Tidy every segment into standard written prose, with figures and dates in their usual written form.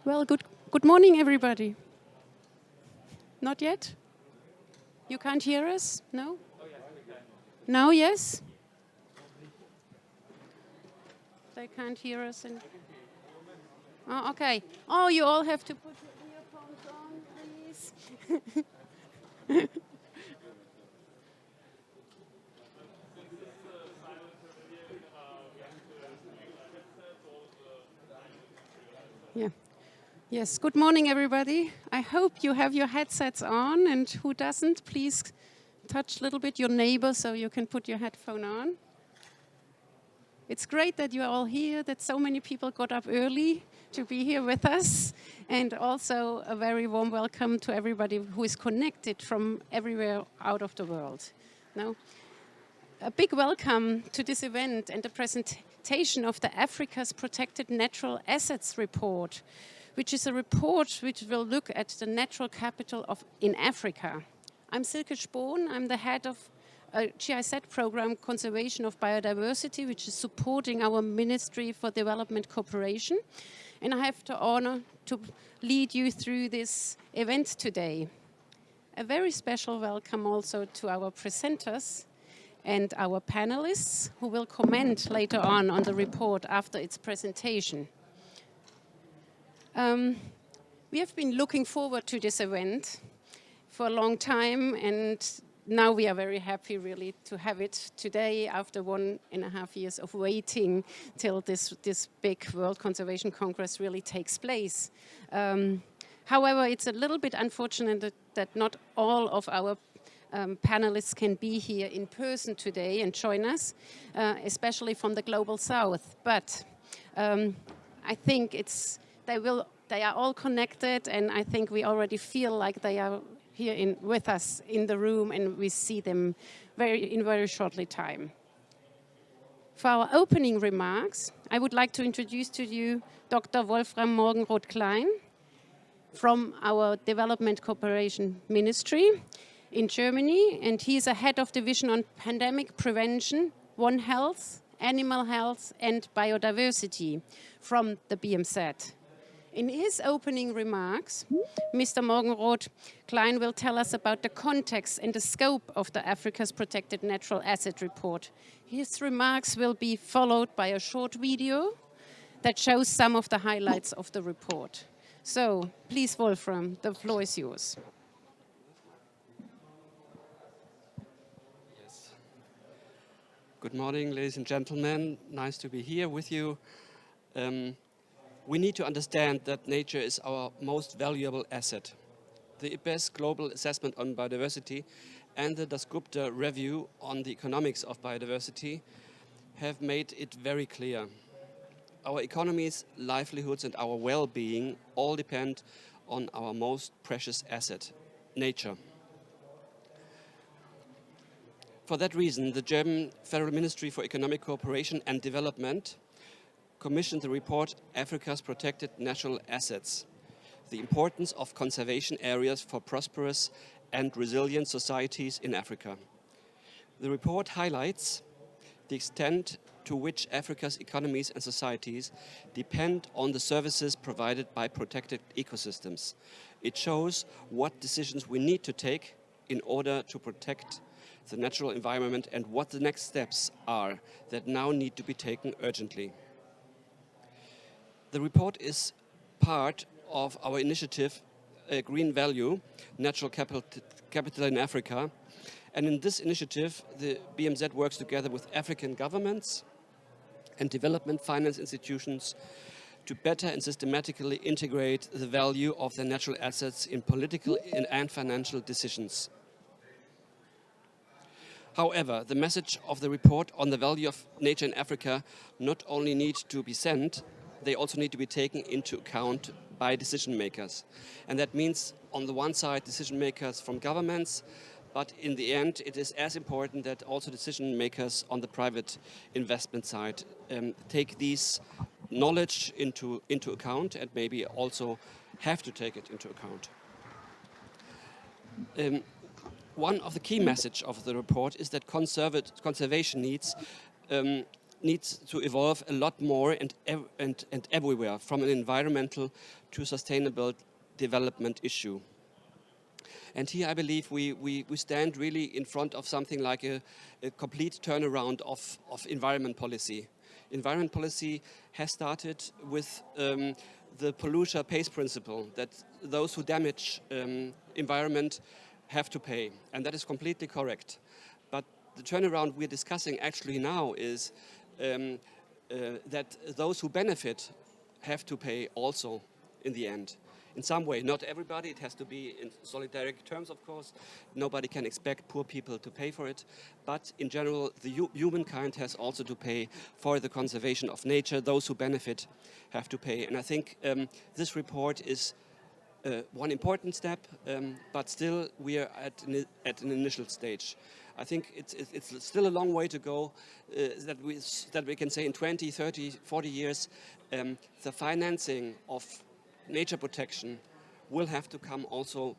Well, good morning, everybody. Not yet? You can't hear us? No? No, yes? They can't hear us. Oh, okay. Oh, you all have to put your earphones on, please. Yeah. Yes, good morning, everybody. I hope you have your headsets on, and who doesn't, please touch a little bit your neighbor so you can put your headphone on. It's great that you're all here, that so many people got up early to be here with us, and also a very warm welcome to everybody who is connected from everywhere out of the world. Now, a big welcome to this event and the presentation of the Africa's Protected Natural Assets report, which is a report which will look at the natural capital in Africa. I'm Silke Spohn. I'm the head of a GIZ program, Conservation of Biodiversity, which is supporting our Ministry for Development Cooperation. And I have the honor to lead you through this event today. A very special welcome also to our presenters and our panelists, who will comment later on the report after its presentation. We have been looking forward to this event for a long time, and now we are very happy really to have it today after 1.5 years of waiting till this big World Conservation Congress really takes place. However, it's a little bit unfortunate that not all of our panelists can be here in person today and join us, especially from the Global South. But I think they are all connected, and I think we already feel like they are here with us in the room, and we see them in very shortly time. For our opening remarks, I would like to introduce to you Dr. Wolfram Morgenroth-Klein from our Development Cooperation Ministry in Germany, and he is a head of division on pandemic prevention, One Health, animal health and biodiversity from the BMZ. In his opening remarks, Mr. Morgenroth-Klein will tell us about the context and the scope of the Africa's Protected Natural Asset Report. His remarks will be followed by a short video that shows some of the highlights of the report. So, please, Wolfram, the floor is yours. Yes. Good morning, ladies and gentlemen. Nice to be here with you. We need to understand that nature is our most valuable asset. The IPBES Global Assessment on Biodiversity and the Dasgupta Review on the Economics of Biodiversity have made it very clear. Our economies, livelihoods and our well-being all depend on our most precious asset, nature. For that reason, the German Federal Ministry for Economic Cooperation and Development commissioned the report Africa's Protected Natural Assets, the importance of conservation areas for prosperous and resilient societies in Africa. The report highlights the extent to which Africa's economies and societies depend on the services provided by protected ecosystems. It shows what decisions we need to take in order to protect the natural environment and what the next steps are that now need to be taken urgently. The report is part of our initiative, Green Value, Natural Capital in Africa. And in this initiative, the BMZ works together with African governments and development finance institutions to better and systematically integrate the value of their natural assets in political and financial decisions. However, the message of the report on the value of nature in Africa not only needs to be sent, they also need to be taken into account by decision makers. And that means, on the one side, decision makers from governments, but in the end, it is as important that also decision makers on the private investment side take these knowledge into account and maybe also have to take it into account. One of the key messages of the report is that conservation needs needs to evolve a lot more and everywhere, from an environmental to sustainable development issue. And here I believe we stand really in front of something like a complete turnaround of environment policy. Environment policy has started with the polluter pays principle, that those who damage environment have to pay, and that is completely correct. But the turnaround we're discussing actually now is that those who benefit have to pay also in the end. In some way, not everybody, it has to be in solidaric terms, of course. Nobody can expect poor people to pay for it. But in general, the humankind has also to pay for the conservation of nature. Those who benefit have to pay. And I think this report is one important step, but still we are at an initial stage. I think it's still a long way to go that we can say in 20, 30, 40 years, the financing of nature protection will have to come also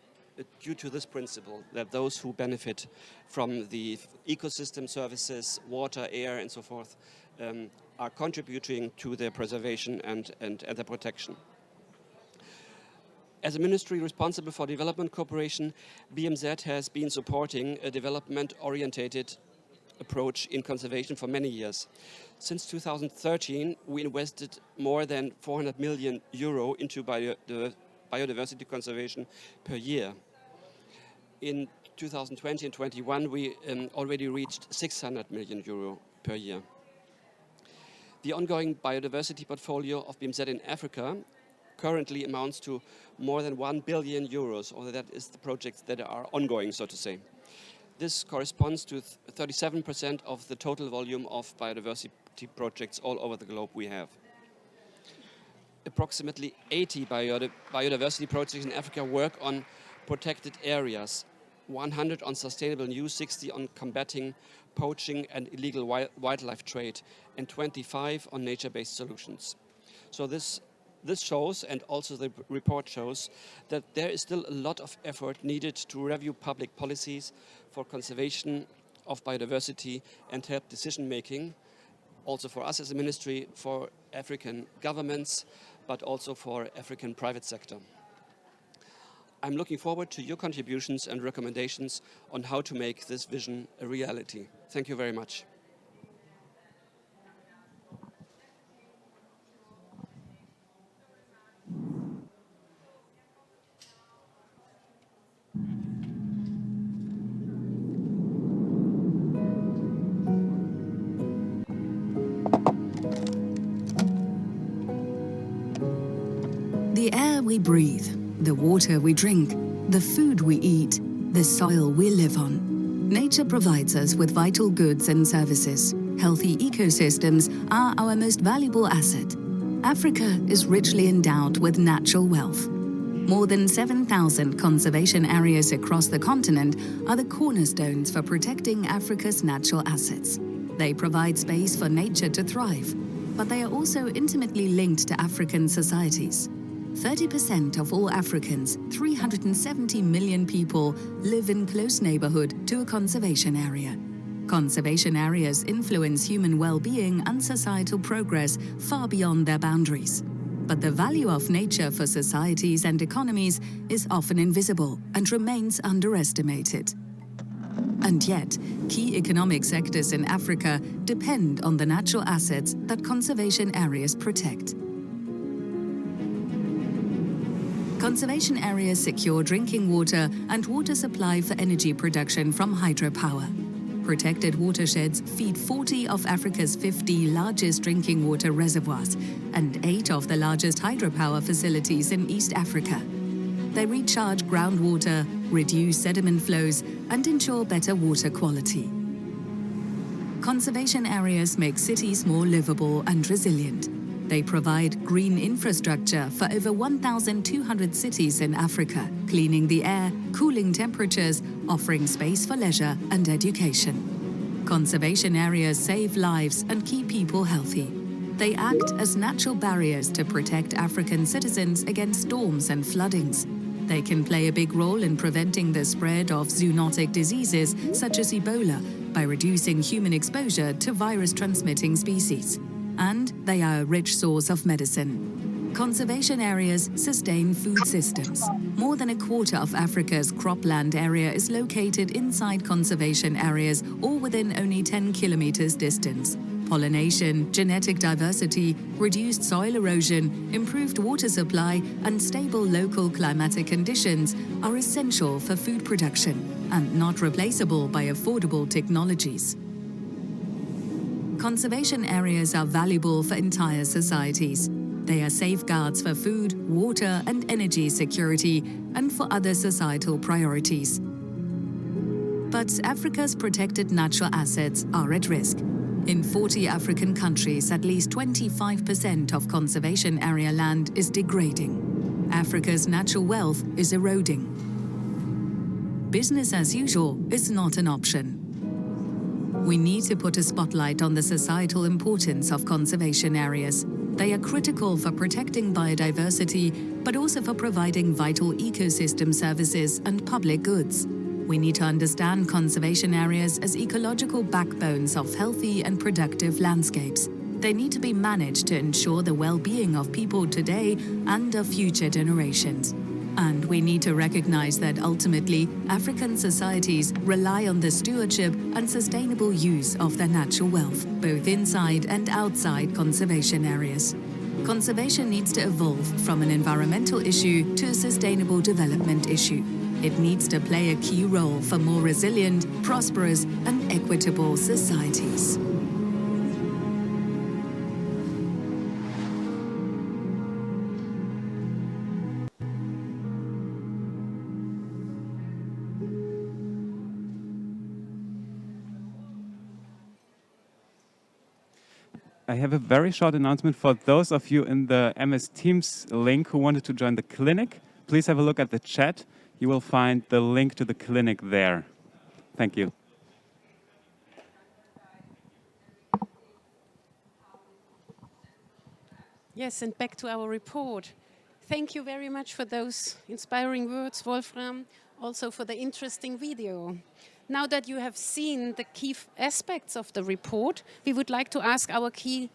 due to this principle, that those who benefit from the ecosystem services, water, air, and so forth, are contributing to their preservation and their protection. As a ministry responsible for development cooperation, BMZ has been supporting a development-oriented approach in conservation for many years. Since 2013, we invested more than 400 million euro into biodiversity conservation per year. In 2020 and 21, we already reached 600 million euro per year. The ongoing biodiversity portfolio of BMZ in Africa currently amounts to more than 1 billion euros, or that is the projects that are ongoing, so to say. This corresponds to 37% of the total volume of biodiversity projects all over the globe we have. Approximately 80 biodiversity projects in Africa work on protected areas, 100 on sustainable use, 60 on combating poaching and illegal wildlife trade, and 25 on nature-based solutions. So this shows, and also the report shows, that there is still a lot of effort needed to review public policies for conservation of biodiversity and help decision-making, also for us as a ministry, for African governments, but also for African private sector. I'm looking forward to your contributions and recommendations on how to make this vision a reality. Thank you very much. The air we breathe, the water we drink, the food we eat, the soil we live on. Nature provides us with vital goods and services. Healthy ecosystems are our most valuable asset. Africa is richly endowed with natural wealth. More than 7,000 conservation areas across the continent are the cornerstones for protecting Africa's natural assets. They provide space for nature to thrive, but they are also intimately linked to African societies. 30% of all Africans, 370 million people, live in close neighbourhood to a conservation area. Conservation areas influence human well-being and societal progress far beyond their boundaries. But the value of nature for societies and economies is often invisible and remains underestimated. And yet, key economic sectors in Africa depend on the natural assets that conservation areas protect. Conservation areas secure drinking water and water supply for energy production from hydropower. Protected watersheds feed 40 of Africa's 50 largest drinking water reservoirs and 8 of the largest hydropower facilities in East Africa. They recharge groundwater, reduce sediment flows, and ensure better water quality. Conservation areas make cities more livable and resilient. They provide green infrastructure for over 1,200 cities in Africa, cleaning the air, cooling temperatures, offering space for leisure and education. Conservation areas save lives and keep people healthy. They act as natural barriers to protect African citizens against storms and floodings. They can play a big role in preventing the spread of zoonotic diseases such as Ebola, by reducing human exposure to virus-transmitting species. And they are a rich source of medicine. Conservation areas sustain food systems. More than a quarter of Africa's cropland area is located inside conservation areas or within only 10 kilometers distance. Pollination, genetic diversity, reduced soil erosion, improved water supply, and stable local climatic conditions are essential for food production and not replaceable by affordable technologies. Conservation areas are valuable for entire societies. They are safeguards for food, water, and energy security, and for other societal priorities. But Africa's protected natural assets are at risk. In 40 African countries, at least 25% of conservation area land is degrading. Africa's natural wealth is eroding. Business as usual is not an option. We need to put a spotlight on the societal importance of conservation areas. They are critical for protecting biodiversity, but also for providing vital ecosystem services and public goods. We need to understand conservation areas as ecological backbones of healthy and productive landscapes. They need to be managed to ensure the well-being of people today and of future generations. And we need to recognize that ultimately, African societies rely on the stewardship and sustainable use of their natural wealth, both inside and outside conservation areas. Conservation needs to evolve from an environmental issue to a sustainable development issue. It needs to play a key role for more resilient, prosperous, and equitable societies. I have a very short announcement for those of you in the MS Teams link who wanted to join the clinic. Please have a look at the chat. You will find the link to the clinic there. Thank you. Yes, and back to our report. Thank you very much for those inspiring words, Wolfram, also for the interesting video. Now that you have seen the key aspects of the report, we would like to ask our key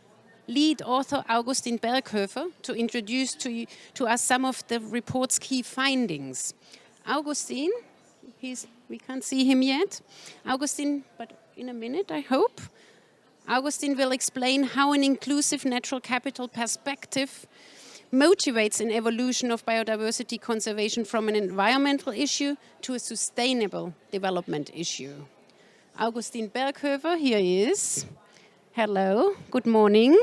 lead author, Augustin Berghöfer, to introduce to us some of the report's key findings. Augustin, we can't see him yet. Augustin, but in a minute, I hope. Augustin will explain how an inclusive natural capital perspective motivates an evolution of biodiversity conservation from an environmental issue to a sustainable development issue. Augustin Berghöfer, here he is. Hello, good morning.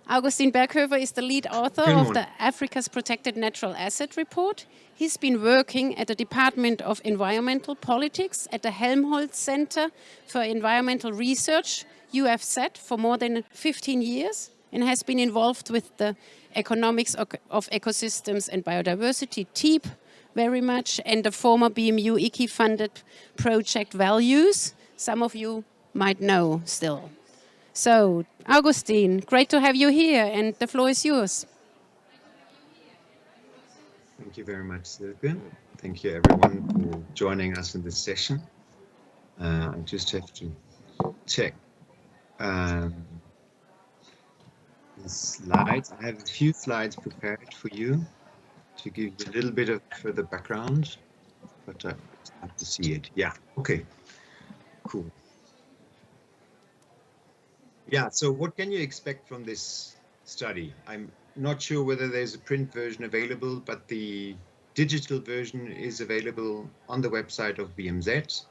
Augustin Berghöfer is the lead author of the Africa's Protected Natural Asset Report. He's been working at the Department of Environmental Politics at the Helmholtz Center for Environmental Research, UFZ, for more than 15 years and has been involved with the economics of ecosystems and biodiversity, TEEP, very much, and the former BMU IKI-funded project Values. Some of you might know still. So, Augustin, great to have you here, and the floor is yours. Thank you very much, Silke. Thank you, everyone, for joining us in this session. I just have to check the slides. I have a few slides prepared for you to give you a little bit of further background, but I have to see it. Yeah, okay, cool. Yeah, so what can you expect from this study? I'm not sure whether there's a print version available, but the digital version is available on the website of BMZ.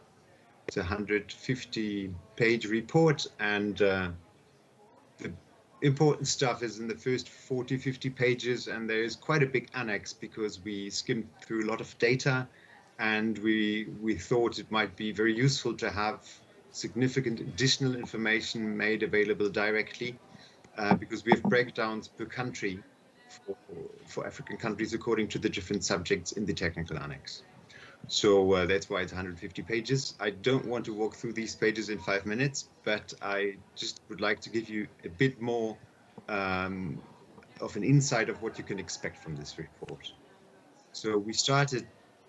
It's a 150-page report, and the important stuff is in the first 40, 50 pages, and there is quite a big annex because we skimmed through a lot of data, and we thought it might be very useful to have significant additional information made available directly because we have breakdowns per country for African countries according to the different subjects in the technical annex. So that's why it's 150 pages. I don't want to walk through these pages in 5 minutes, but I just would like to give you a bit more of an insight of what you can expect from this report. So we started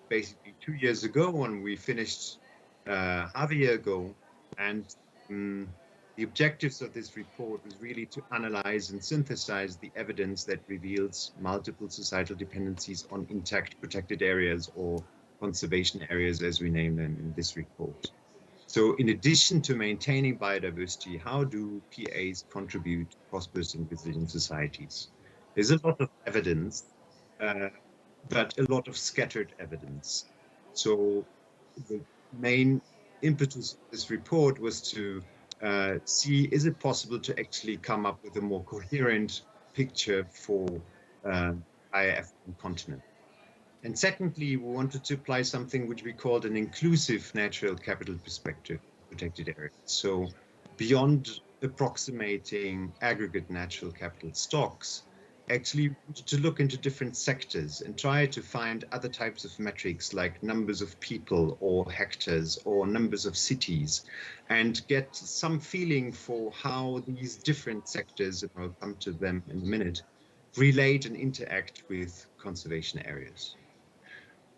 basically 2 years ago, and we finished half a year ago. And the objectives of this report was really to analyze and synthesize the evidence that reveals multiple societal dependencies on intact protected areas, or conservation areas as we name them in this report. So in addition to maintaining biodiversity, how do PAs contribute to prosperous and resilient societies? There's a lot of evidence, but a lot of scattered evidence. So the main impetus of this report was to see, is it possible to actually come up with a more coherent picture for our African continent? And secondly, we wanted to apply something which we called an inclusive natural capital perspective for protected areas. So beyond approximating aggregate natural capital stocks, actually wanted to look into different sectors and try to find other types of metrics like numbers of people or hectares or numbers of cities, and get some feeling for how these different sectors, and I'll come to them in a minute, relate and interact with conservation areas.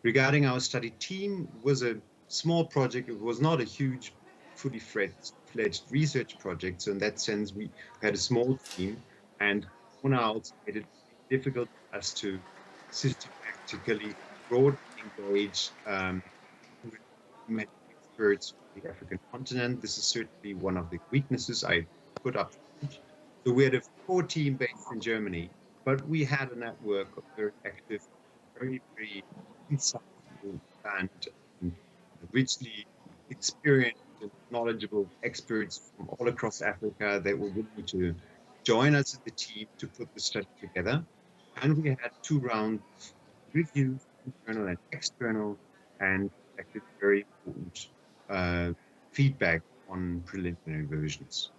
Regarding our study team, was a small project. It was not a huge, fully fledged research project. So in that sense, we had a small team, and Corona also made it difficult for us to systematically broadly engage with many experts from the African continent. This is certainly one of the weaknesses I put up front. So we had a core team based in Germany, but we had a network of very active, very insightful and richly experienced and knowledgeable experts from all across Africa that were willing to join us in the team to put the study together. And we had 2 rounds of reviews, internal and external, and collected very important feedback on preliminary versions.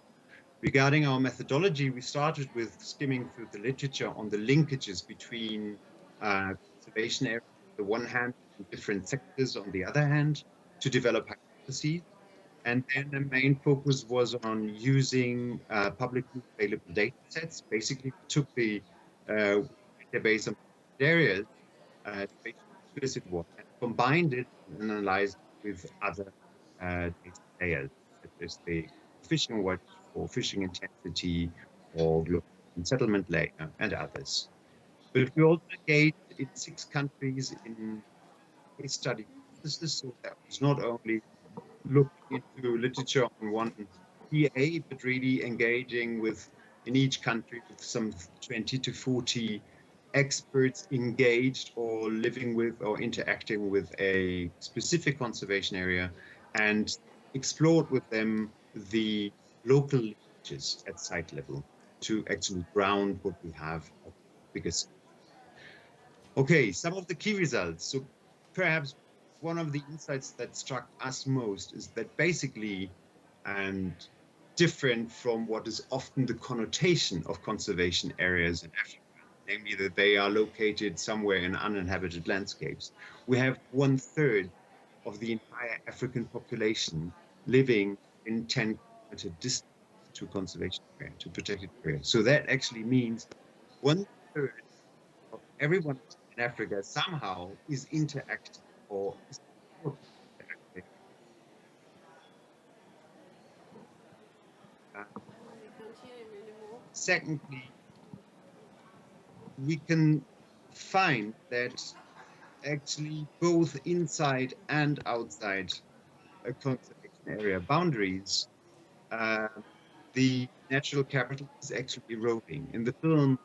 Regarding our methodology, we started with skimming through the literature on the linkages between conservation areas on the one hand and different sectors on the other hand to develop hypotheses. And then the main focus was on using publicly available data sets. Basically, we took the database of areas, explicit one, and combined it and analyzed it with other data layers, such as the fishing watch or fishing intensity or global settlement layer and others. But we also engaged in 6 countries in case study processes, so that was not only looking into literature on one PA, but really engaging with, in each country, with some 20 to 40 experts engaged or living with or interacting with a specific conservation area, and explored with them the local linkages at site level to actually ground what we have at the biggest. Okay, some of the key results. So perhaps one of the insights that struck us most is that basically, and different from what is often the connotation of conservation areas in Africa, namely that they are located somewhere in uninhabited landscapes, we have 1/3 of the entire African population living in 10-kilometer distance to conservation area, to protected area. So that actually means 1/3 of everyone in Africa somehow is interacting or is interacting. Secondly, we can find that actually both inside and outside a conservation area boundaries, the natural capital is actually eroding. In the film,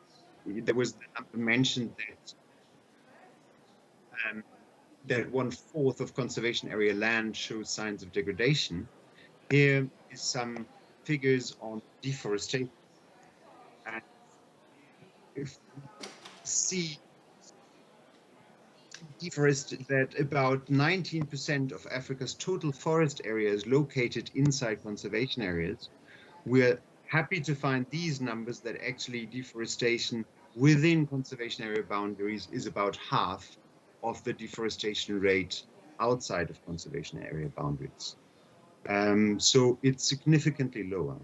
there was the number mentioned that 1/4 of conservation area land shows signs of degradation. Here is some figures on deforestation. And if we see that about 19% of Africa's total forest area is located inside conservation areas, we're happy to find these numbers that actually deforestation within conservation area boundaries is about half of the deforestation rate outside of conservation area boundaries. So it's significantly lower.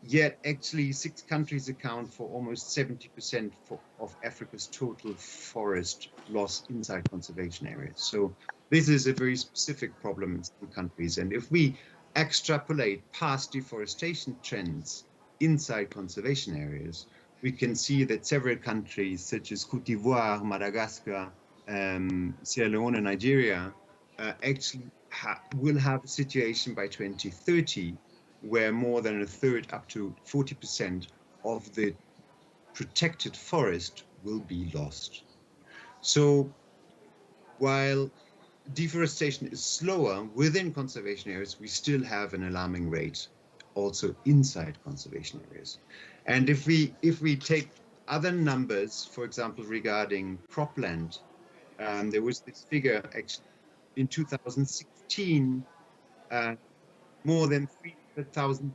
Yet actually 6 countries account for almost 70% of Africa's total forest loss inside conservation areas. So This is a very specific problem in some countries. And if we extrapolate past deforestation trends inside conservation areas, we can see that several countries such as Cote d'Ivoire, Madagascar, Sierra Leone, and Nigeria actually will have a situation by 2030 where more than a third, up to 40% of the protected forest will be lost. So while deforestation is slower within conservation areas, we still have an alarming rate also inside conservation areas. And if we take other numbers, for example, regarding cropland, there was this figure actually in 2016, more than 300,000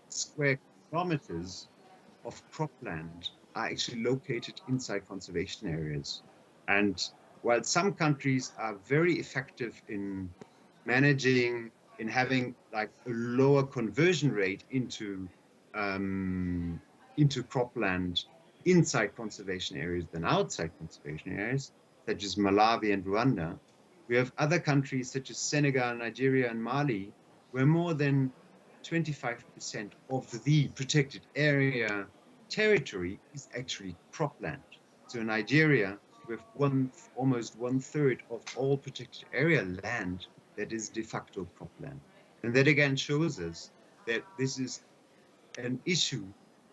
square kilometers of cropland are actually located inside conservation areas. And while some countries are very effective in managing, in having like a lower conversion rate into cropland inside conservation areas than outside conservation areas, such as Malawi and Rwanda, we have other countries such as Senegal, Nigeria, and Mali, where more than 25% of the protected area territory is actually cropland. So in Nigeria, we have almost 1/3 of all protected area land that is de facto cropland. And that again shows us that this is an issue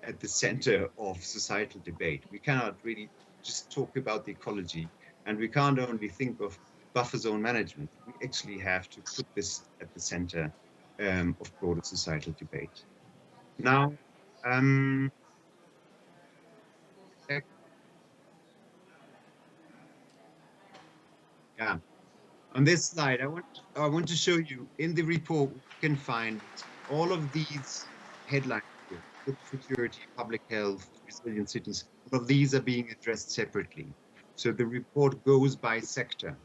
at the center of societal debate. We cannot really just talk about the ecology, and we can't only think of buffer zone management. We actually have to put this at the center of broader societal debate. Now, yeah, on this slide, I want to show you in the report you can find all of these headlines here: food security, public health, resilient cities. All of these are being addressed separately. So the report goes by sector.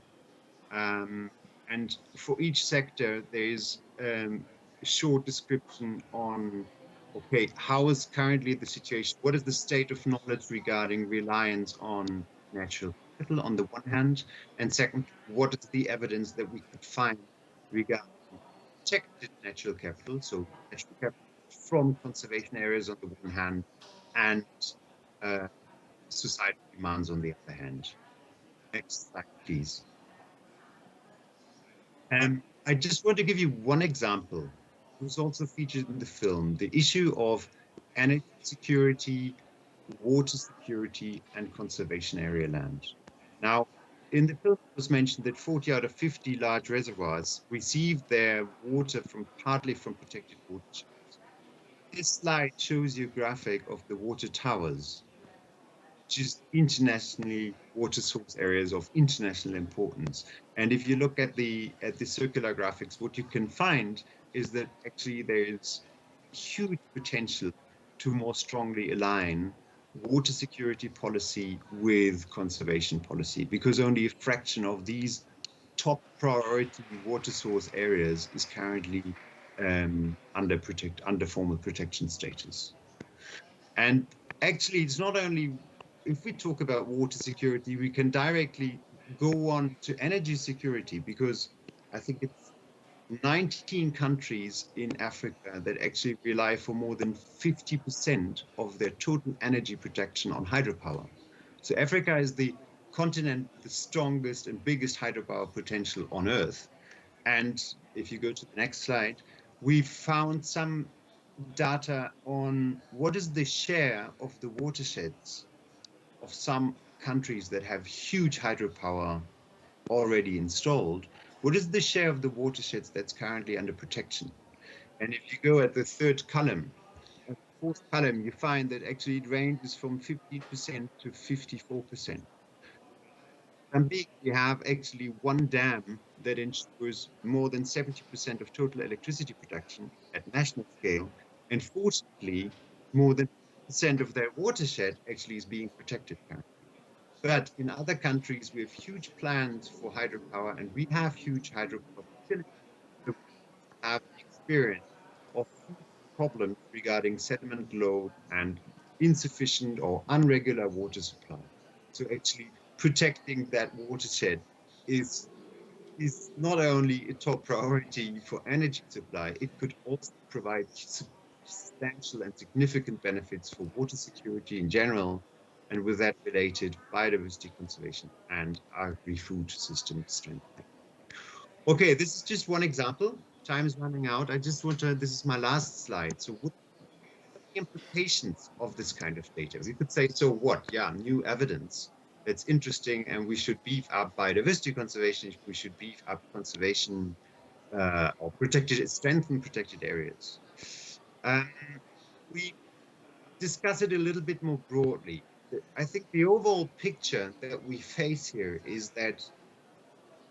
And for each sector, there's a short description on, okay, how is currently the situation? What is the state of knowledge regarding reliance on natural capital on the one hand? And second, what is the evidence that we could find regarding protected natural capital, so natural capital from conservation areas on the one hand, and societal demands on the other hand? Next slide, please. I just want to give you one example, who's also featured in the film, the issue of energy security, water security, and conservation area land. Now, in the film, it was mentioned that 40 out of 50 large reservoirs receive their water partly from protected watersheds. This slide shows you a graphic of the water towers, which is internationally water source areas of international importance. And if you look at the circular graphics, what you can find is that actually there's huge potential to more strongly align water security policy with conservation policy, because only a fraction of these top priority water source areas is currently under formal protection status. And actually, it's not only, if we talk about water security, we can directly go on to energy security, because I think it's 19 countries in Africa that actually rely for more than 50% of their total energy production on hydropower. So Africa is the continent with the strongest and biggest hydropower potential on Earth. And if you go to the next slide, we've found some data on what is the share of the watersheds of some countries that have huge hydropower already installed. What is the share of the watersheds that's currently under protection? And if you go at the third column, at the fourth column, you find that actually it ranges from 15% to 54%. Mozambique, we have actually one dam that ensures more than 70% of total electricity production at national scale. And fortunately, more than 50% of their watershed actually is being protected currently. But in other countries, we have huge plans for hydropower, and we have huge hydropower facilities that have experience of problems regarding sediment load and insufficient or irregular water supply. So actually protecting that watershed is is not only a top priority for energy supply, it could also provide substantial and significant benefits for water security in general, and with that related biodiversity conservation and agri-food system strengthening. Okay, this is just one example. Time is running out. I just want to, this is my last slide. So what are the implications of this kind of data? We could say, so what? Yeah, new evidence. It's interesting, and we should beef up biodiversity conservation. We should beef up conservation or strengthen protected areas. Um, we discuss it a little bit more broadly. I think the overall picture that we face here is that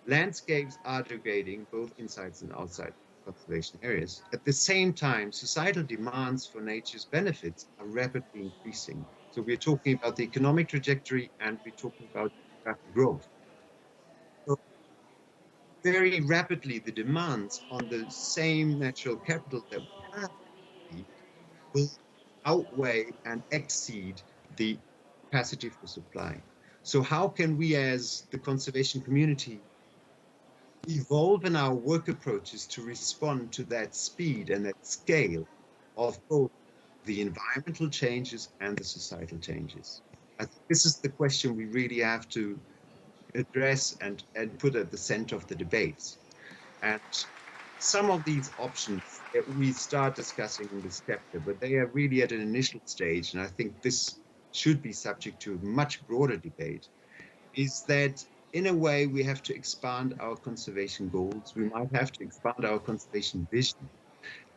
landscapes are degrading both inside and outside conservation areas. At the same time, societal demands for nature's benefits are rapidly increasing. So we're talking about the economic trajectory and we're talking about demographic growth. So very rapidly, the demands on the same natural capital that we have will outweigh and exceed the capacity for supply. So how can we as the conservation community evolve in our work approaches to respond to that speed and that scale of both the environmental changes and the societal changes? I think this is the question we really have to address and put at the center of the debates. And some of these options that we start discussing in this chapter, but they are really at an initial stage, and I think this should be subject to a much broader debate, is that in a way we have to expand our conservation goals. We might have to expand our conservation vision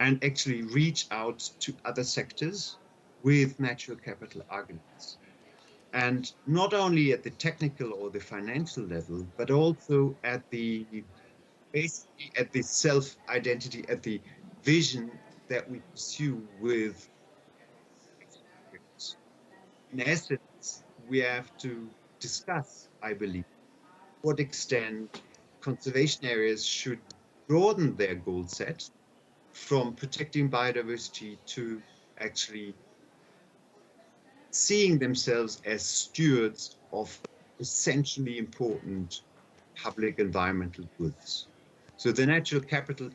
and actually reach out to other sectors with natural capital arguments. And not only at the technical or the financial level, but also at the basically at the self-identity, at the vision that we pursue with. In essence, we have to discuss, I believe, what extent conservation areas should broaden their goal set from protecting biodiversity to actually seeing themselves as stewards of essentially important public environmental goods. So the natural capital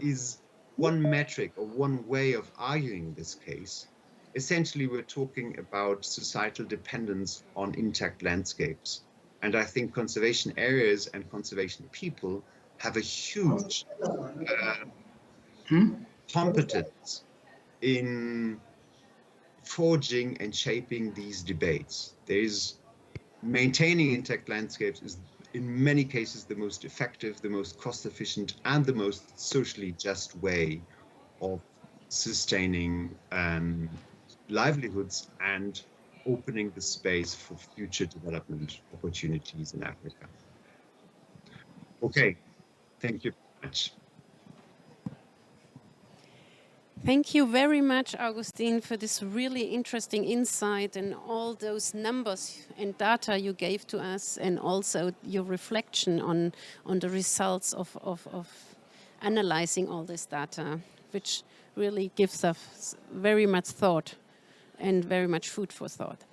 is one metric or one way of arguing this case. Essentially, we're talking about societal dependence on intact landscapes. And I think conservation areas and conservation people have a huge competence in forging and shaping these debates. There's maintaining intact landscapes is in many cases the most effective, the most cost efficient, and the most socially just way of sustaining livelihoods and opening the space for future development opportunities in Africa. Okay, thank you very much. Thank you very much, Augustine, for this really interesting insight and all those numbers and data you gave to us, and also your reflection on the results of analyzing all this data, which really gives us very much thought and very much food for thought.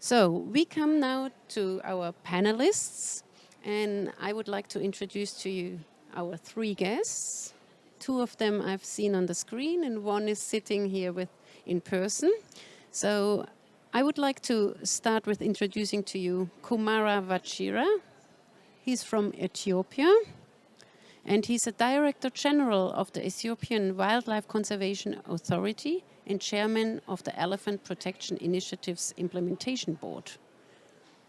So we come now to our panelists, and I would like to introduce to you our three guests. Two of them I've seen on the screen, and one is sitting here in person. So I would like to start with introducing to you Kumara Vachira. He's from Ethiopia, and he's a Director General of the Ethiopian Wildlife Conservation Authority and Chairman of the Elephant Protection Initiative's Implementation Board.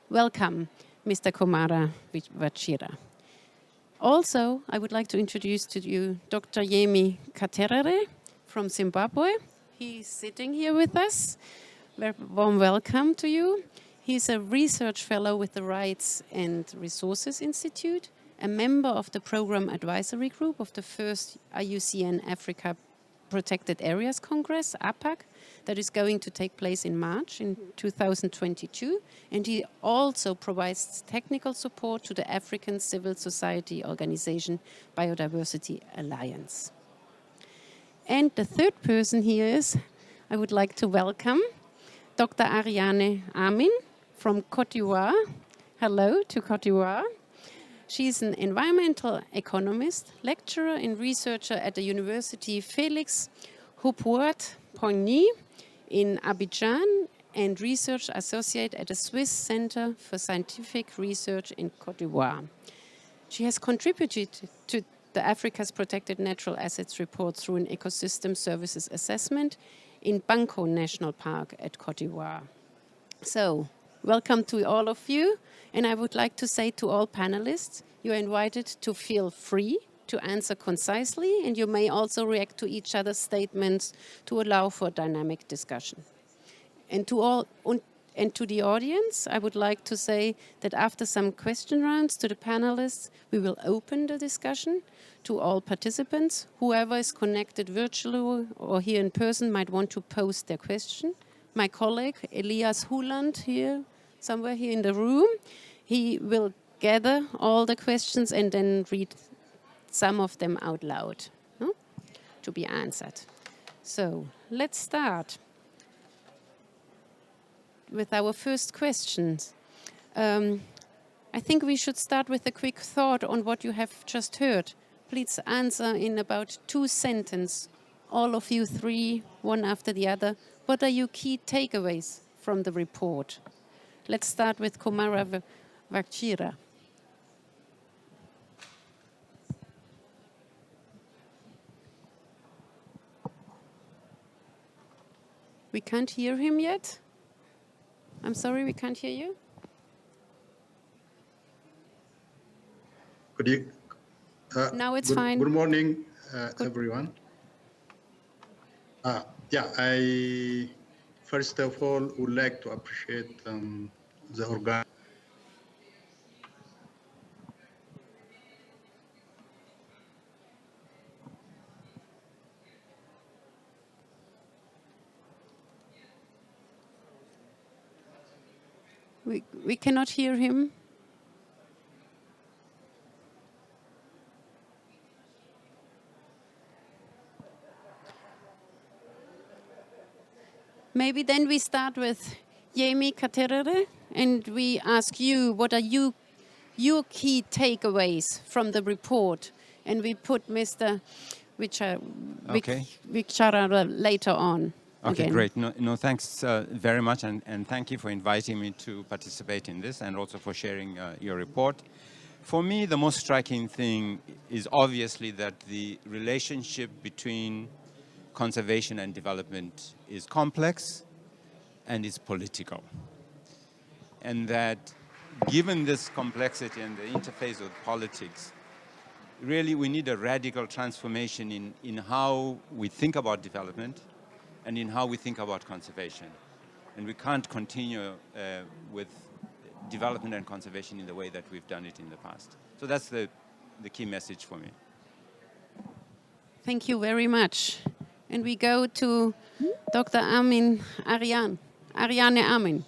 Welcome, Mr. Kumara Vachira. Also, I would like to introduce to you Dr. Yemi Katerere from Zimbabwe. He's sitting here with us. Very warm welcome to you. He's a research fellow with the Rights and Resources Institute, a member of the Program Advisory Group of the first IUCN Africa Protected Areas Congress, APAC, that is going to take place in March in 2022. And he also provides technical support to the African civil society organization Biodiversity Alliance. And the third person here is, I would like to welcome Dr. Ariane Amin from Côte d'Ivoire. Hello to Côte d'Ivoire. She's an environmental economist, lecturer and researcher at the University Félix Houphouët-Boigny in Abidjan and research associate at the Swiss Center for Scientific Research in Côte d'Ivoire. She has contributed to the Africa's Protected Natural Assets report through an ecosystem services assessment in Banco National Park at Côte d'Ivoire. So, welcome to all of you. And I would like to say to all panelists, you are invited to feel free to answer concisely, and you may also react to each other's statements to allow for dynamic discussion. And to the audience, I would like to say that after some question rounds to the panelists, we will open the discussion to all participants. Whoever is connected virtually or here in person might want to pose their question. My colleague, Elias Huland, here, somewhere here in the room, he will gather all the questions and then read some of them out loud, no? To be answered. So let's start with our first questions. I think we should start with a quick thought on what you have just heard. Please answer in about 2 sentences, all of you 3, one after the other. What are your key takeaways from the report? Let's start with Kumara Vachira. We can't hear him yet. I'm sorry, we can't hear you. Could you? Now it's fine. Good morning, everyone. Yeah, I first of all would like to appreciate the organ. We cannot hear him. Maybe then we start with Yemi Katerere and we ask you, what are your key takeaways from the report? And we put Mr. Vachira later on. Okay, again. great. No, thanks very much, and thank you for inviting me to participate in this and also for sharing your report. For me, the most striking thing is obviously that the relationship between conservation and development is complex and is political. And that given this complexity and the interface with politics, really we need a radical transformation in how we think about development and in how we think about conservation. And we can't continue with development and conservation in the way that we've done it in the past. So that's the key message for me. Thank you very much. And we go to Dr. Amin, Ariane Amin.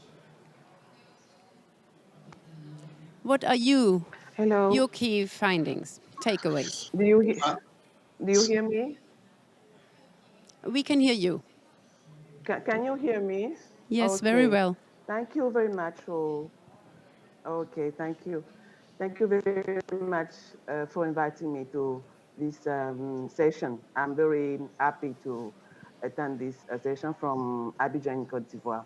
What are your key findings, takeaways? Do you hear me? We can hear you. Can you hear me? Yes, okay. Very well. Thank you very much. Okay, thank you. Thank you very much for inviting me to this session. I'm very happy to attend this session from Abidjan, Côte d'Ivoire.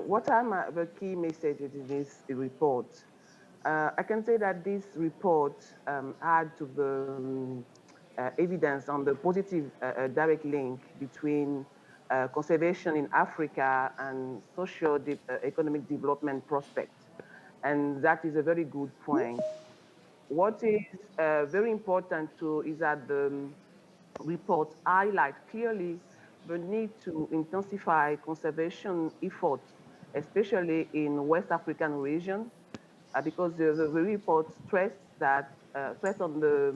What are the key messages in this report? I can say that this report had to the evidence on the positive direct link between conservation in Africa and socio-economic development prospects. And that is a very good point. What is very important too is that the report highlights clearly the need to intensify conservation efforts, especially in West African region, because the report stressed on the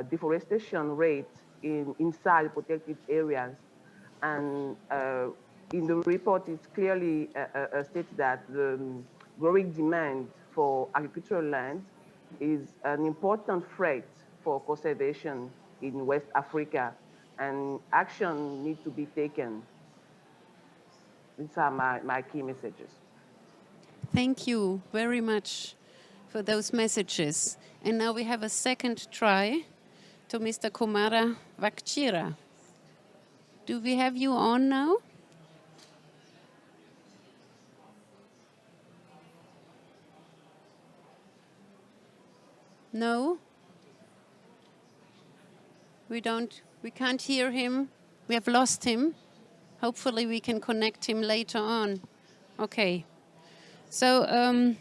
deforestation rate inside protected areas. And in the report, it clearly states that the growing demand for agricultural land is an important threat for conservation in West Africa, and action needs to be taken. These are my key messages. Thank you very much for those messages. And now we have a second try to Mr. Kumara Vachira. Do we have you on now? No? We can't hear him. We have lost him. Hopefully we can connect him later on. Okay. So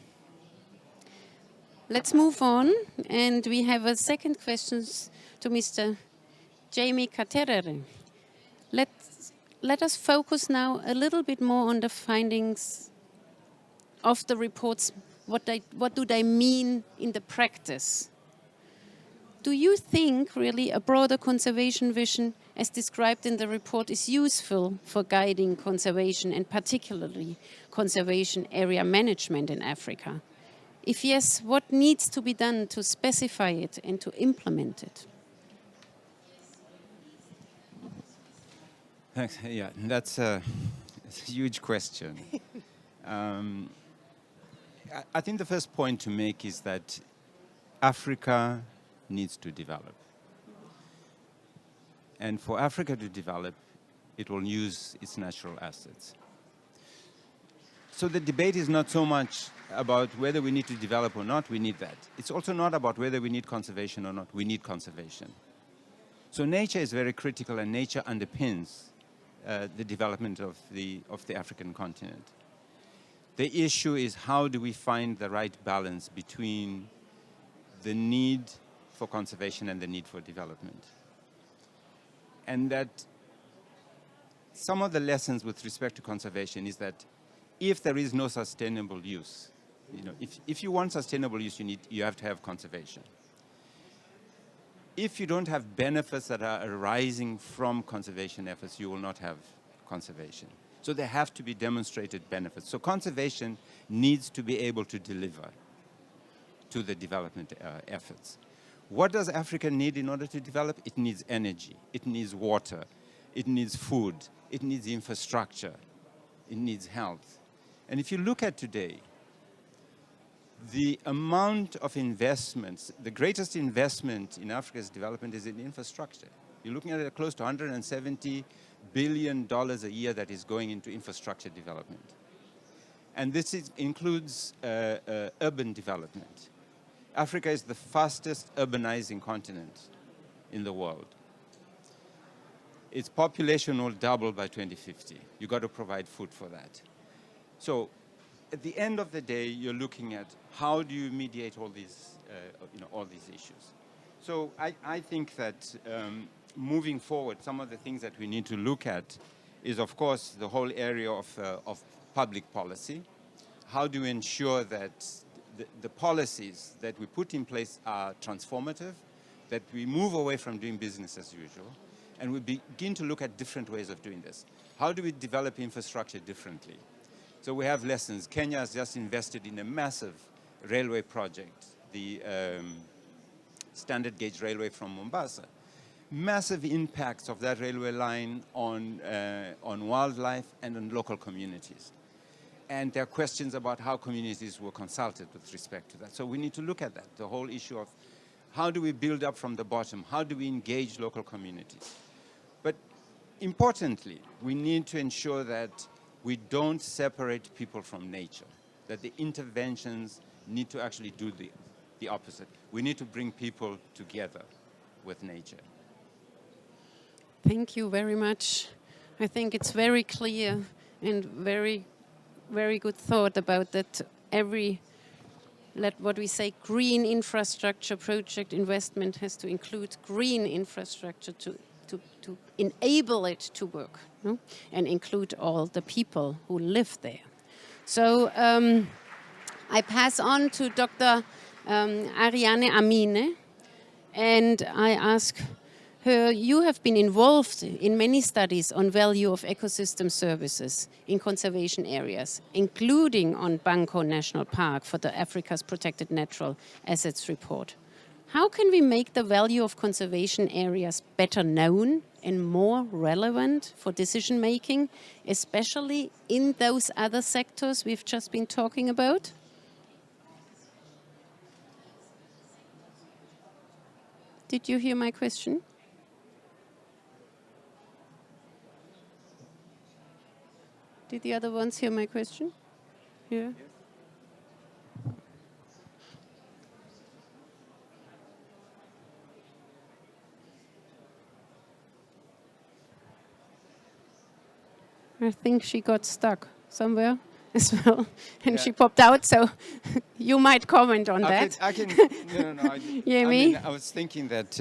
let's move on. And we have a second question to Mr. Jamie Katerere. Let us focus now a little bit more on the findings of the reports. What do they mean in the practice? Do you think really a broader conservation vision as described in the report is useful for guiding conservation and particularly conservation area management in Africa? If yes, what needs to be done to specify it and to implement it? Thanks. Yeah, that's a huge question. I think the first point to make is that Africa needs to develop. And for Africa to develop, it will use its natural assets. So the debate is not so much about whether we need to develop or not, we need that. It's also not about whether we need conservation or not, we need conservation. So nature is very critical and nature underpins the development of the African continent. The issue is how do we find the right balance between the need for conservation and the need for development. And that some of the lessons with respect to conservation is that if there is no sustainable use, if you want sustainable use, you have to have conservation. If you don't have benefits that are arising from conservation efforts, you will not have conservation. So there have to be demonstrated benefits. So conservation needs to be able to deliver to the development efforts. What does Africa need in order to develop? It needs energy, it needs water, it needs food, it needs infrastructure, it needs health. And if you look at today, the amount of investments, the greatest investment in Africa's development is in infrastructure. You're looking at close to $170 billion a year that is going into infrastructure development. And this includes urban development. Africa is the fastest urbanizing continent in the world. Its population will double by 2050. You've got to provide food for that. So at the end of the day, you're looking at how do you mediate all these, all these issues. So I think that moving forward, some of the things that we need to look at is, of course, the whole area of public policy. How do we ensure that the policies that we put in place are transformative, that we move away from doing business as usual, and we begin to look at different ways of doing this. How do we develop infrastructure differently? So we have lessons. Kenya has just invested in a massive railway project, the standard gauge railway from Mombasa. Massive impacts of that railway line on wildlife and on local communities. And there are questions about how communities were consulted with respect to that. So we need to look at that, the whole issue of how do we build up from the bottom? How do we engage local communities? But importantly, we need to ensure that we don't separate people from nature, that the interventions need to actually do the opposite. We need to bring people together with nature. Thank you very much. I think it's very clear and very good thought about that what we say green infrastructure project investment has to include green infrastructure to enable it to work, no? And include all the people who live there. So I pass on to Dr. Ariane Amin, and I ask her, you have been involved in many studies on value of ecosystem services in conservation areas, including on Banco National Park for the Africa's Protected Natural Assets report. How can we make the value of conservation areas better known and more relevant for decision making, especially in those other sectors we've just been talking about? Did you hear my question? Did the other ones hear my question? Yeah. I think she got stuck somewhere as well, and she popped out. So you might comment on that. No. Yeah, I me? mean, I was thinking that,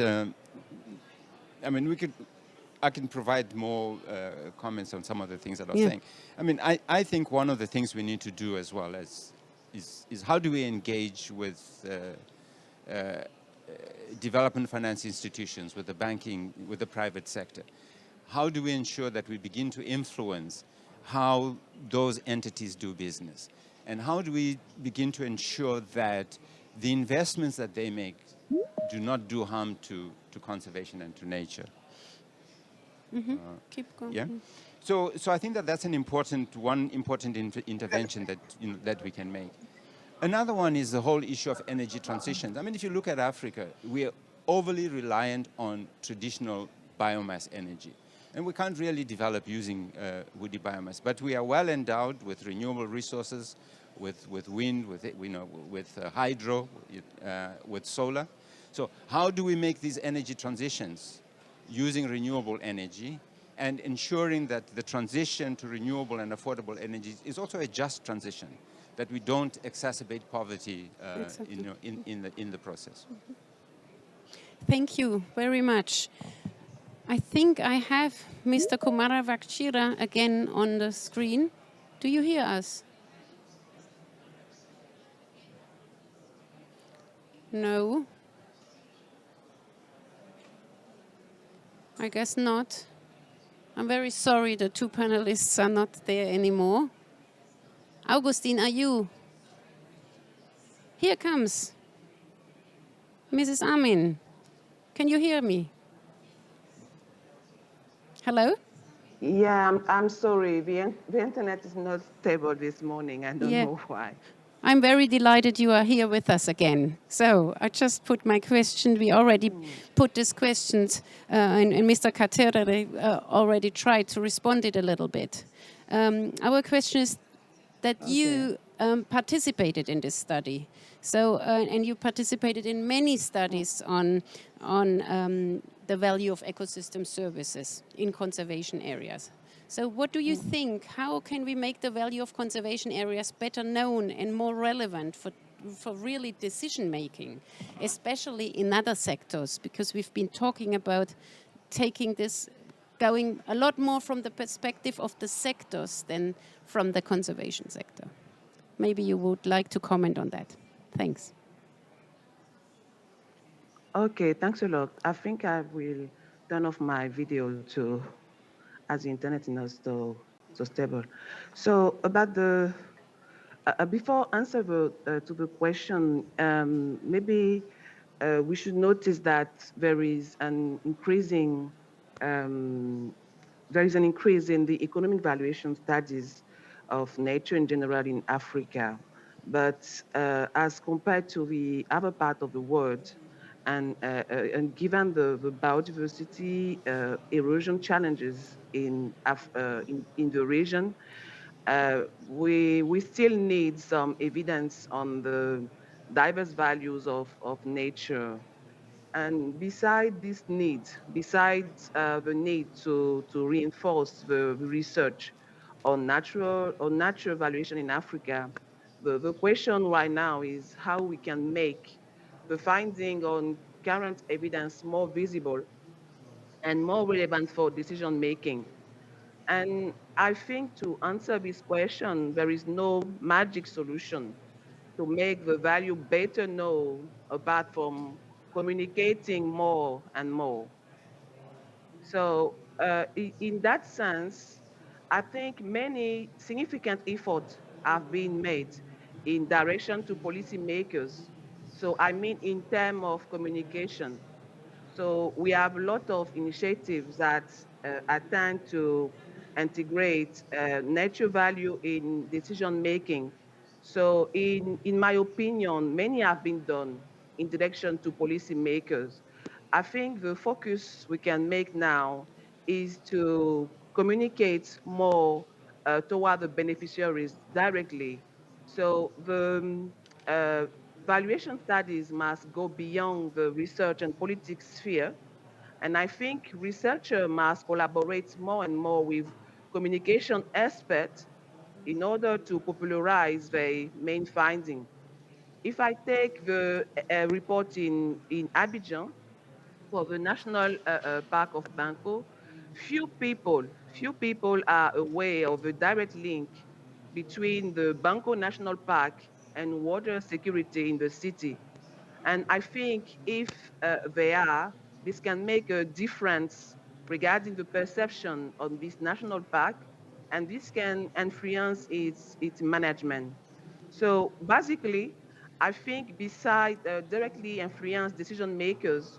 I mean, I can provide more comments on some of the things that I was saying. I mean, I think one of the things we need to do as well is how do we engage with development finance institutions, with the banking, with the private sector? How do we ensure that we begin to influence how those entities do business? And how do we begin to ensure that the investments that they make do not do harm to conservation and to nature? Keep going. Yeah. So I think that that's an important intervention that that we can make. Another one is the whole issue of energy transitions. I mean, if you look at Africa, we are overly reliant on traditional biomass energy. And we can't really develop using woody biomass, but we are well endowed with renewable resources, with wind, with hydro, with solar. So how do we make these energy transitions using renewable energy and ensuring that the transition to renewable and affordable energy is also a just transition, that we don't exacerbate poverty Exactly. in the process? Thank you very much. I think I have Mr. Kumara Vachira again on the screen. Do you hear us? No. I guess not. I'm very sorry the two panelists are not there anymore. Augustine, are you? Here comes Mrs. Amin. Can you hear me? Hello? Yeah, I'm sorry. The internet is not stable this morning. I don't know why. I'm very delighted you are here with us again. So I just put my question. We already put these questions, and Mr. Katera already tried to respond it a little bit. Our question is that you participated in this study. So, and you participated in many studies on the value of ecosystem services in conservation areas. So what do you think? How can we make the value of conservation areas better known and more relevant for really decision making, especially in other sectors? Because we've been talking about taking this, going a lot more from the perspective of the sectors than from the conservation sector. Maybe you would like to comment on that. Thanks. Okay, thanks a lot. I think I will turn off my video too, as the internet is not so stable. So about the, before answer to the question, maybe we should notice that there is an increase in the economic valuation studies of nature in general in Africa. But as compared to the other part of the world, and given the biodiversity erosion challenges in the region, we still need some evidence on the diverse values of nature. And besides this need, besides the need to reinforce the research on natural valuation in Africa, the question right now is how we can make the finding on current evidence more visible and more relevant for decision making. And I think to answer this question, there is no magic solution to make the value better known apart from communicating more and more. So in that sense, I think many significant efforts have been made in direction to policymakers. So I mean in terms of communication. So we have a lot of initiatives that attempt to integrate nature value in decision making. So in my opinion, many have been done in direction to policymakers. I think the focus we can make now is to communicate more toward the beneficiaries directly. So the valuation studies must go beyond the research and politics sphere. And I think researchers must collaborate more and more with communication experts in order to popularize their main finding. If I take the report in Abidjan, for the National Park of Banco, few people are aware of the direct link between the Banco National Park and water security in the city. And I think if they are, this can make a difference regarding the perception on this national park, and this can influence its management. So basically, I think besides directly influence decision makers,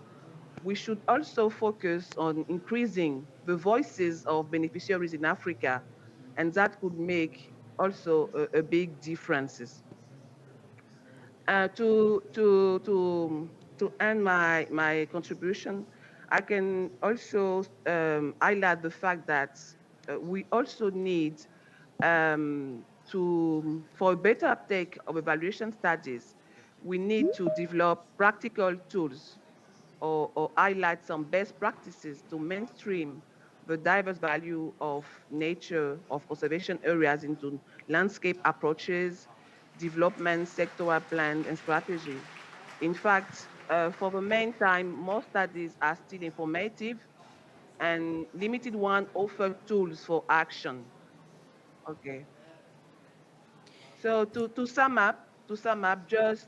we should also focus on increasing the voices of beneficiaries in Africa, and that could make also a big differences. To end my contribution, I can also highlight the fact that we also need for a better uptake of evaluation studies, we need to develop practical tools or highlight some best practices to mainstream the diverse value of nature, of conservation areas into landscape approaches, development, sectoral plan, and strategy. In fact, for the meantime, most studies are still informative and limited one offer tools for action. Okay. So to sum up, just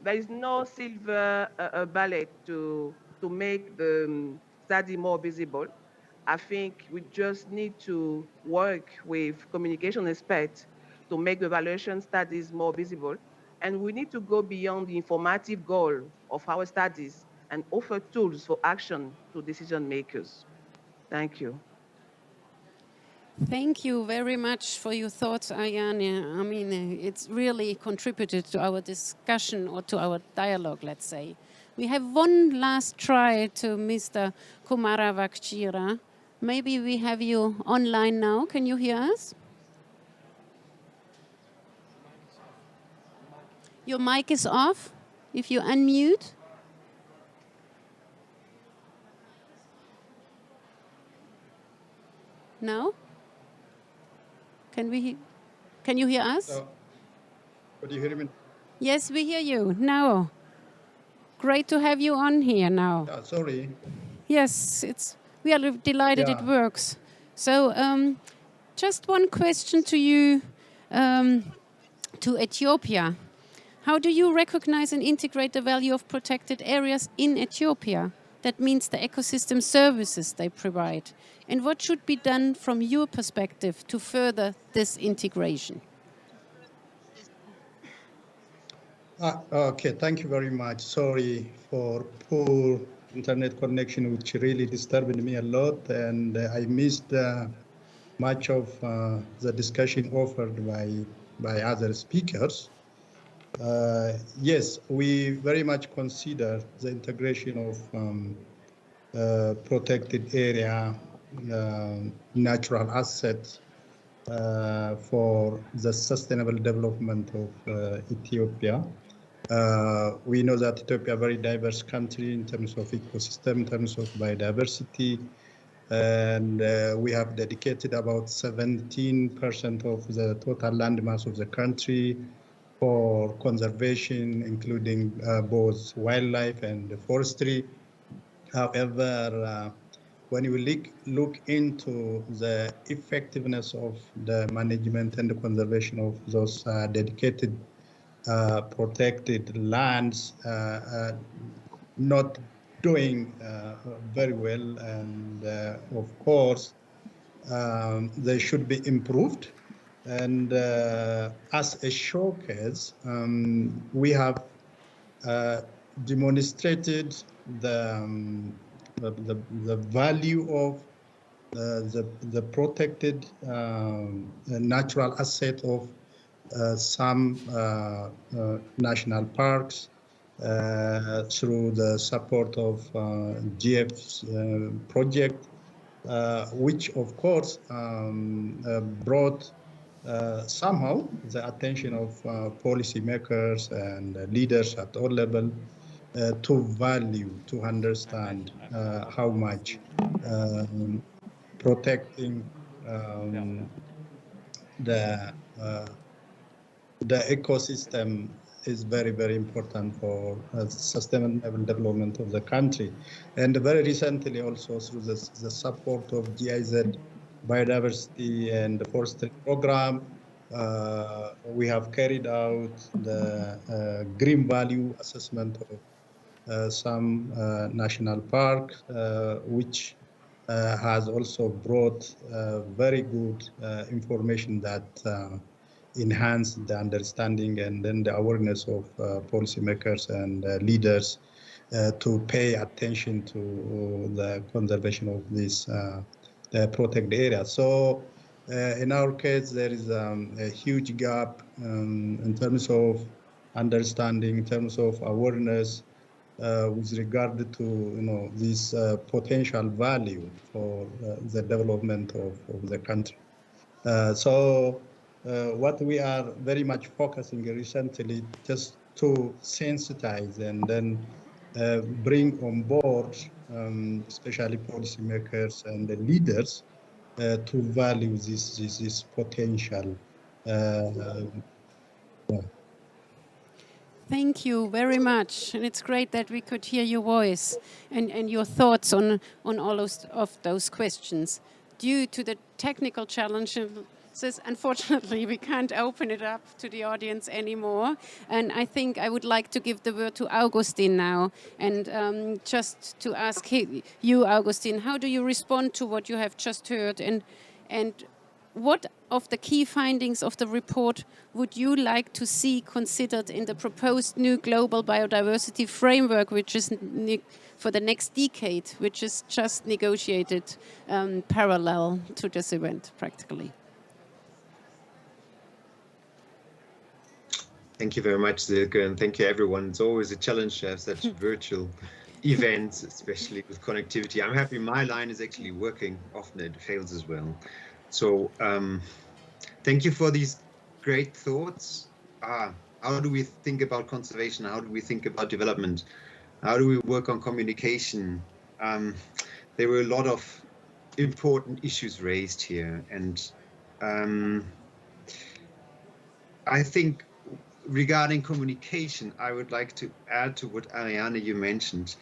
there is no silver bullet to make the study more visible. I think we just need to work with communication experts to make the evaluation studies more visible. And we need to go beyond the informative goal of our studies and offer tools for action to decision makers. Thank you. Thank you very much for your thoughts, Ariane. I mean, it's really contributed to our discussion or to our dialogue, let's say. We have one last try to Mr. Kumara Vachira. Maybe we have you online now. Can you hear us? Your mic is off. If you unmute. No? Can you hear us? Could you hear me? Yes, we hear you now. Great to have you on here now. Sorry. Yes, we are delighted it works. So just one question to you, to Ethiopia. How do you recognize and integrate the value of protected areas in Ethiopia? That means the ecosystem services they provide. And what should be done from your perspective to further this integration? Okay, thank you very much. Sorry for poor internet connection, which really disturbed me a lot, and I missed much of the discussion offered by other speakers. Yes, we very much consider the integration of protected area, natural assets for the sustainable development of Ethiopia. We know that Ethiopia is a very diverse country in terms of ecosystem, in terms of biodiversity, and we have dedicated about 17% of the total land mass of the country for conservation, including both wildlife and forestry. However, when you look into the effectiveness of the management and the conservation of those dedicated protected lands, not doing very well, and of course they should be improved. And as a showcase, we have demonstrated the value of the protected natural asset of some national parks, through the support of GF's project, which of course brought somehow the attention of policymakers and leaders at all levels to value, to understand how much protecting the ecosystem is very, very important for sustainable development of the country. And very recently also through the support of GIZ biodiversity and the forestry program, we have carried out the green value assessment of some national park, which has also brought very good information that enhance the understanding and then the awareness of policymakers and leaders to pay attention to the conservation of this protected area. So in our case, there is a huge gap in terms of understanding, in terms of awareness with regard to this potential value for the development of the country. So what we are very much focusing recently just to sensitize and then bring on board, especially policymakers and the leaders, to value this potential. Thank you very much, and it's great that we could hear your voice and your thoughts on all of those questions. Due to the technical challenges, unfortunately, we can't open it up to the audience anymore. And I think I would like to give the word to Augustin now, and just to ask you, Augustin, how do you respond to what you have just heard, and what of the key findings of the report would you like to see considered in the proposed new global biodiversity framework, which is for the next decade, which is just negotiated parallel to this event, practically? Thank you very much, Silke, and thank you, everyone. It's always a challenge to have such virtual events, especially with connectivity. I'm happy my line is actually working. Often it fails as well. So thank you for these great thoughts. How do we think about conservation? How do we think about development? How do we work on communication? There were a lot of important issues raised here. And I think regarding communication, I would like to add to what Ariane, you mentioned.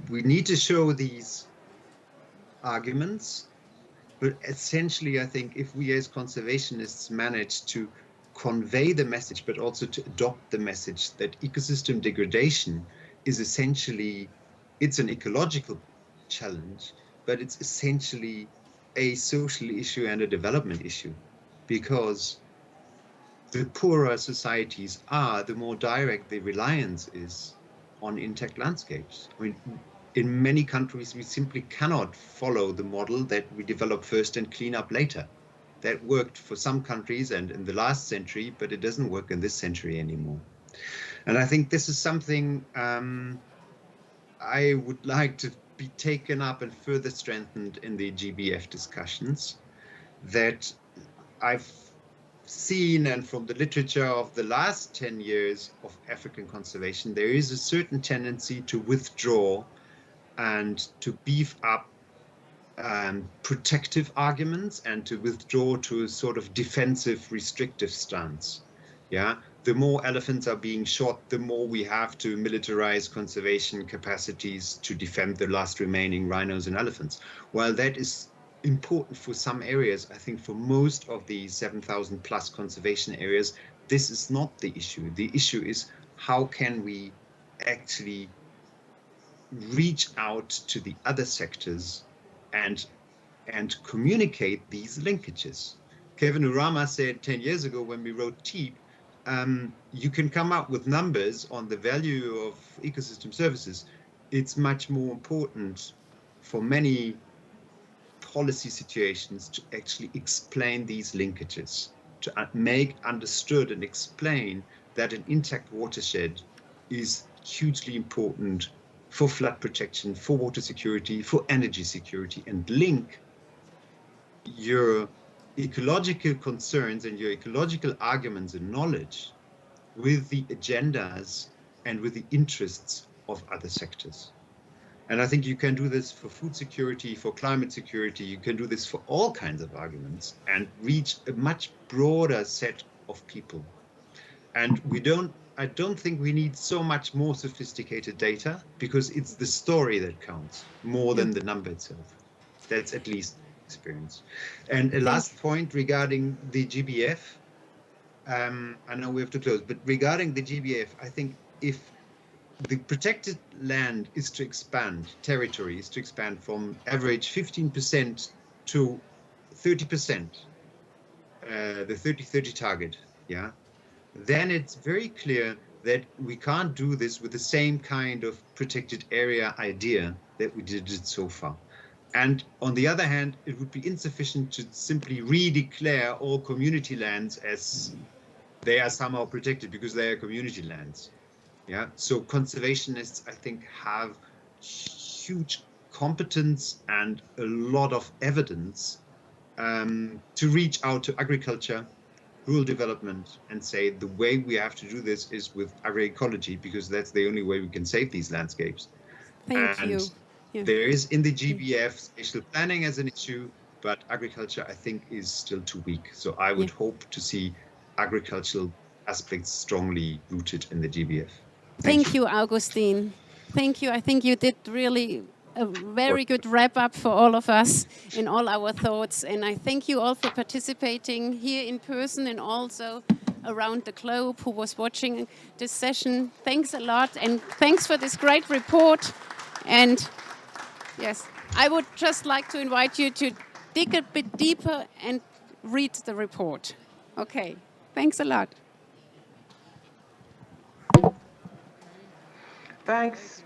We need to show these arguments. But essentially, I think if we as conservationists manage to convey the message, but also to adopt the message that ecosystem degradation is essentially, it's an ecological challenge, but it's essentially a social issue and a development issue, because the poorer societies are, the more direct the reliance is on intact landscapes. I mean, in many countries, we simply cannot follow the model that we develop first and clean up later. That worked for some countries and in the last century, but it doesn't work in this century anymore. And I think this is something I would like to be taken up and further strengthened in the GBF discussions, that I've seen, and from the literature of the last 10 years of African conservation, there is a certain tendency to withdraw and to beef up protective arguments and to withdraw to a sort of defensive, restrictive stance. Yeah, the more elephants are being shot, the more we have to militarize conservation capacities to defend the last remaining rhinos and elephants. While that is important for some areas, I think for most of the 7,000 plus conservation areas, this is not the issue. The issue is how can we actually reach out to the other sectors and communicate these linkages. Kevin Urama said 10 years ago when we wrote TEEP, you can come up with numbers on the value of ecosystem services. It's much more important for many policy situations to actually explain these linkages, to make understood and explain that an intact watershed is hugely important for flood protection, for water security, for energy security, and link your ecological concerns and your ecological arguments and knowledge with the agendas and with the interests of other sectors. And I think you can do this for food security, for climate security, you can do this for all kinds of arguments and reach a much broader set of people. And I don't think we need so much more sophisticated data, because it's the story that counts more than the number itself. That's at least experience. And a last point regarding the GBF. I know we have to close, but regarding the GBF, I think if the protected land is to expand, territory is to expand from average 15% to 30%, the 30-30 target, yeah, then it's very clear that we can't do this with the same kind of protected area idea that we did it so far. And on the other hand, it would be insufficient to simply redeclare all community lands as they are somehow protected because they are community lands. Yeah, so conservationists, I think, have huge competence and a lot of evidence to reach out to agriculture, rural development, and say the way we have to do this is with agroecology, because that's the only way we can save these landscapes. Thank you. Yeah. There is in the GBF spatial planning as an issue, but agriculture, I think, is still too weak. So I would hope to see agricultural aspects strongly rooted in the GBF. Thank you, Augustine. Thank you. I think you did really a very good wrap up for all of us in all our thoughts. And I thank you all for participating here in person and also around the globe who was watching this session. Thanks a lot. And thanks for this great report. And yes, I would just like to invite you to dig a bit deeper and read the report. Okay. Thanks a lot. Thanks.